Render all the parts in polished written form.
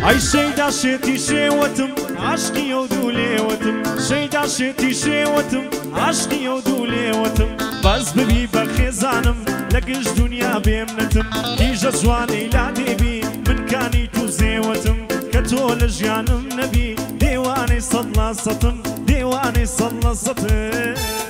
ئەی شەیدا شێتی شێوەتم عاشقی ئەو دوو لێوەتم شەیدا شێتی شێوەتم عاشقی ئەو دوو لێوەتم بەس ببی بە خێزانم لە گشت دنیا بێمنەتم کیژە جوانەی لا دێبی من کانی تو زێوەتم کە تۆ لە ژیانم نەبی دێوانەی سەد لە سەتم دێوانەی سەد لە سەتم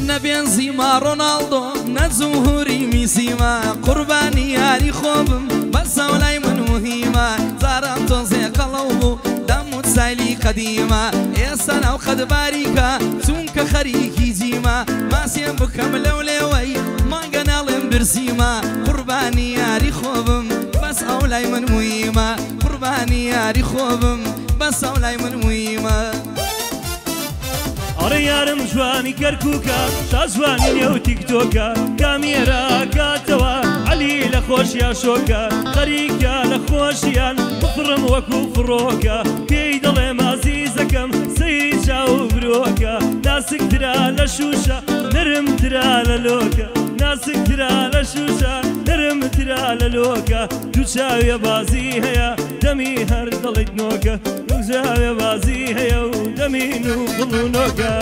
نەبێنزیما ڕۆناڵدۆ نەجمهوری میسیما قوربانی یاری خۆبم بەسە لای من موهیمە زارم تۆزێ قەڵەو بوو دەم و سایلی قەدیمە ئێستا ناو قەد باریکە چونکە خەریکی جیمە ماسێم بکەم لەو لێوەی مانگە ناڵێم برسیمە قوربانی یاری خۆبم بەس ئەو لای من موهیمە قوربانی یاری خۆبم بەس ئەو لای من موهیمە ئەڕێ یارم جوانی کەرکووکە تا جوانی نێو تیکتۆکە کامێرە کاتەوە عەلی لە خۆشیان شۆکە خەریکە لە خۆشیان بفڕم وەکو فڕۆکە پێی دەڵێم ئازیزەکەم سەیری چاو برۆکە ناسکترا لە شوشە نەرمترا لە لۆکە ناسکترا لە شوشە نەرمترا لە لۆکە دوو چاوێ بازی هەیە دەمی هەر دڵیت نۆکە دوو چاوێ بازی هەیە و دەمین و دڵ و نۆکە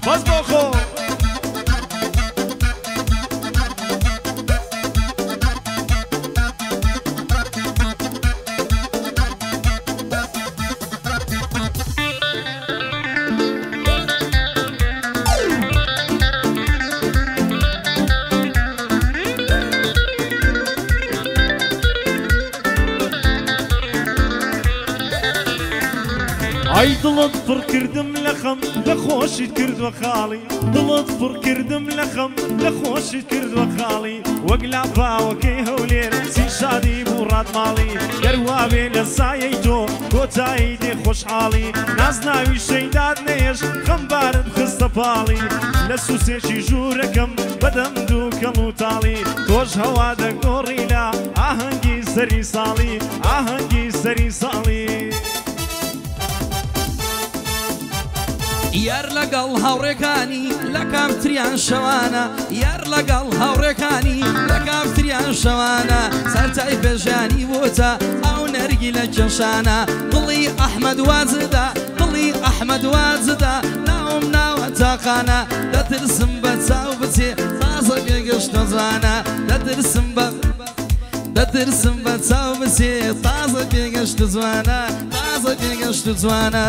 باز بۆ خۆ ئەی دڵت پڕ کردم لە خەم لە خۆشیت کردوە خاڵی دڵت پڕ کردم لە خەم لە خۆشیت کردوە خاڵی وەک لاپاوەکەی هەولێر چی شادی بوو ڕاتماڵی گەروابێ لە سایەی تۆ کۆتایی دێ خۆشحاڵی نازناوی شەیداد نێش خەمبارت خستە پاڵی لە سوسێکی ژوورەکەم بەدەم دوو کەڵ و تاڵی تۆش هەوا دەگۆڕی لە ئاهەنگی سەری ساڵی ئاهەنگی سەری ساڵی یار لەگەڵ هاوڕێکانی لە کامتریان شەوانە یار لەگەڵ هاوڕێکانی لە کامتریان شەوانە سەرتای پێژانی بۆتە ئەو نەرگی لە کێشانە دڵی ئەحمەد وازدا دڵی ئەحمەد وازدا ناوم ناوە تاقانە دەترسم بە چاو بچێ تازە بێگەشتە جوانە دەترسم بە چاو بچێ تازە بێگەشتە جوانە تازە بێگەشتە جوانە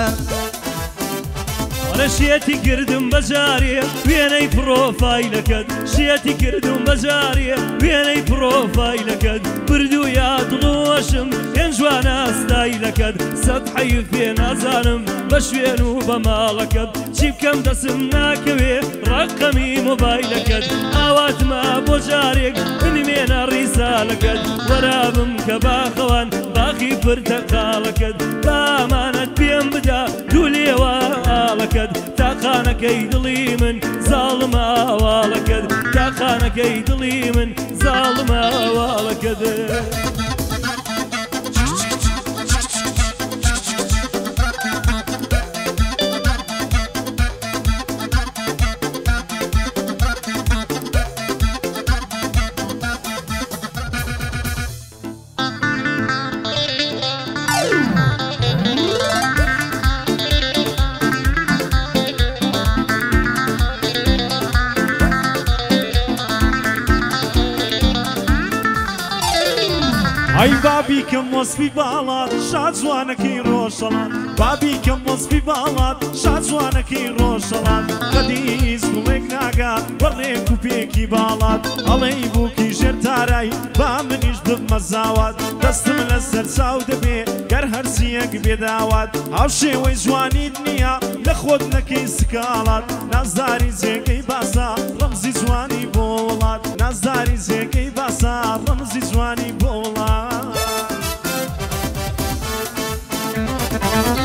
شێتی کردم بەجارێ وێنەی پرۆفایلەکەت شێتی کردم بەجارێ وێنەی پرۆفایلەکەت بردوویا دڵۆشم هێن جوانە ئەستایلەکەت سەد حەیف پێ نازانم بە شوێن و بە ماڵەکەت چی بکەم دەسم ناکەوێ ڕەقەمی مۆبایلەکەت ئاواتمە بۆ جارێک بنمێنە ڕیسالەکەت وەرابم کە باخەوان باخی پرتەقاڵەکەت بامانەت پێم بدا دوو لێوە ئاڵەکەت تاقانەکەی دڵی من زاڵمە ئاواڵەکەت تاقانەکەی دڵی من زاڵمە ئاواڵەکەت ئەی بابی کەم وەسفی باڵات شاد جوانەکەی ڕۆژەڵات بابی کەم وەسفی باڵات شاد جوانەکەی ڕۆژەڵات قەدیس گوڵێک ناگات بەڕێک و پێکی باڵات ئەڵەی بووکی ژێر تارای با منیش ببمە زاوات دەستم لەسەر چاو دەبێ گەر هەرچیەک بێداوات ئەو شێوەی جوانیت نییە لە خۆت نەکەی سکاڵات نازداری جێگەی باسا ڕەمزی جوانی بۆ وڵات نازداری جێگەی باسا ڕەمزی جوانی بۆ وڵات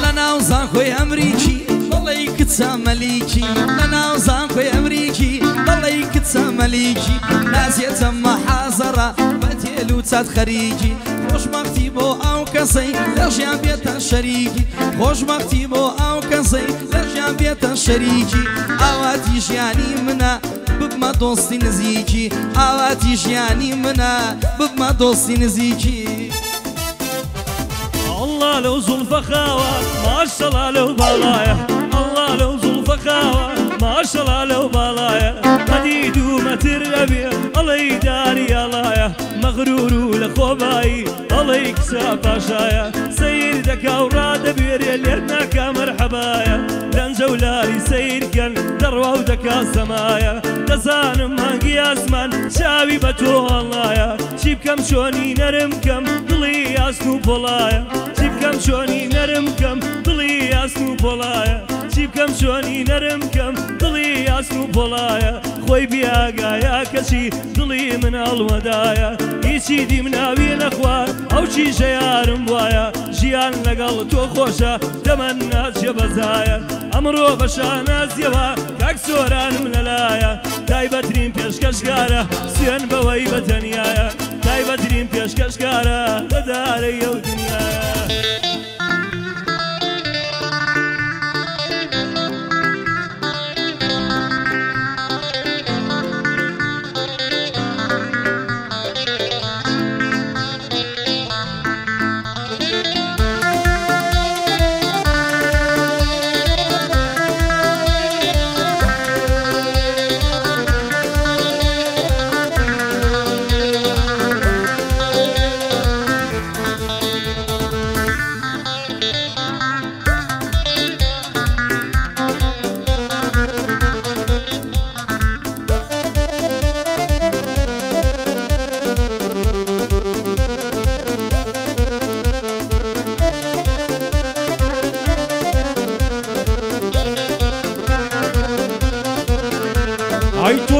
لە ناو زانکۆی ئەمریکی دڵی کچە مەلیکی لە ناو زانکۆی ئەمریکی دڵی کچە مەلیکی نازێتە مەحازەڕە بە تێل و چات خەریکی خۆشبەختی بۆ ئەو کەسەی لە ژیان بێتە شەریکی خۆشبەختی بۆ ئەو کەسەی لە ژیان بێتە شەریکی ئاواتی ژیانی منە ببمە دۆستی نزیکی ئاواتی ژیانی منە ببمە دۆستی نزیکی الله لو زلفة خاوة ما شاء الله لو بالايا الله لو زلفة خاوة ما شاء الله لو بالايا قديد ومتر ربيع الله يداري الله مغرور لخوباي الله يكسب باشايا سيدك أوراد بيري ليرناك مرحبايا لنزولاري سير كان دروة ودكا سمايا دزانم هنقي أسمان شاوي بتو الله يا شيب كم شوني نرم كم ضلي أسنو بولايا شيب كم شوني نرم كم ضلي أسنو بولايا شيب كم شوني نرم كم ضلي أسنو بولايا خوي بياقايا كشي ضلي من الودايا هیچی دیم ناوی نخوا او چی شیارم بوایا جیان لگل تو خوشا تمنات جبزایا امرو بشانا زیوا کاک سورانم للایا تایبترین پیشکشکارا سوین بوی بتنیایا تایبترین پیشکشکارا بداری و دنیایا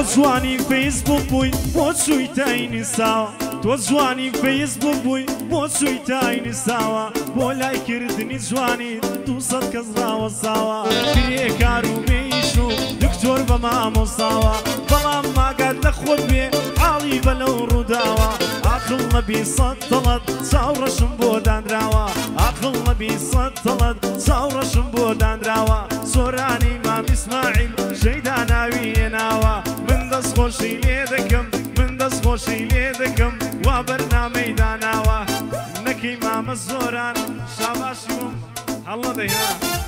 توزواني فيسبوك بوي بوسوي تايني ساوا توزواني فيسبوك بوي بوسوي تايني ساوا بولاي كردني زواني توصل كزرا وساوا بيكارو بيشو دكتور بما مصاوا بلا ما قد نخد بي عالي بلو رداوا عقلنا بيسطلت ثورة شنبودان راوا عقلنا بيسطلت ثورة شنبودان راوا سوراني ما بإسماعيل شيدانا ويناوا من دس خوشي ليدكم من دس خوشي ليدكم وبرنامج داناوا نكي ما مزوران شاباشكم الله دينا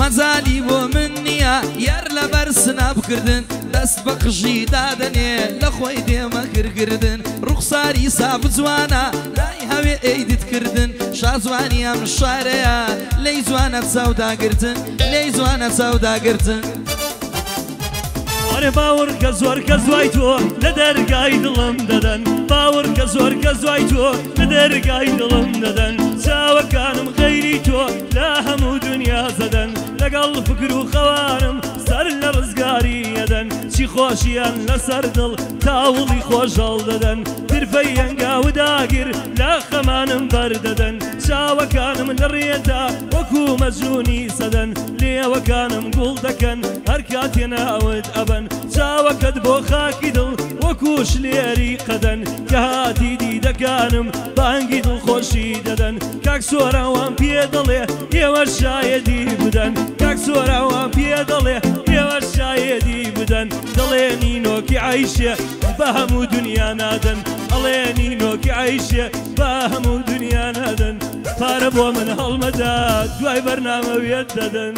مەزالی بۆ من نییە یار لەبەر سناب کردن دەست بە قژی دادەنێ لە خۆی دێمە گرگردن ڕوخساری ساب جوانە لای هەوێ ئەیدت کردن شازوانی ئەم شارەیە لەی جوانە چاوداگرتن لەی جوانە چاوداگرتن وەرە باوەڕ کە زۆر کە زوای تۆ لە دەرگای دڵم دەدەن باوەڕ کە زۆر کە زوای تۆ لە دەرگای دڵم دەدەن چاوەکانم غەیری تۆ لە هەموو دنیا زەدەن لەگەڵ فکر و خەوارم سەر لە ڕزگاری ئەدەن چی خۆشیان لەسەر دڵ تاوڵی خۆشەڵ دەدەن ترفەی هەنگاو داگیر لە خەمانم بەردەدەن چاوەکانم لە ڕێدا وەکو مەجنونی سەدەن لێوەکانم گوڵ دەکەن هەر کاتێ ناوت ئەبەن چاوەکەت بۆ خاکی دڵ وەکو شلێری قەدەن کە هاتی دیدەکانم بانگی دڵخۆشی دەدەن کاک سۆراوان پێ دەڵێ ئێوە شایەدی بدەن کاک سۆراوان پێ دەڵێ ئێوە شایەدی بدەن دەڵێ نینۆکی عەیشێ بە هەموو دنیا نادەن ئەڵێ نینۆکی عەیشێ بە هەموو دنیا نادەن پارە بۆ من هەڵمەدا دوای بەرنامە وێت دەدەن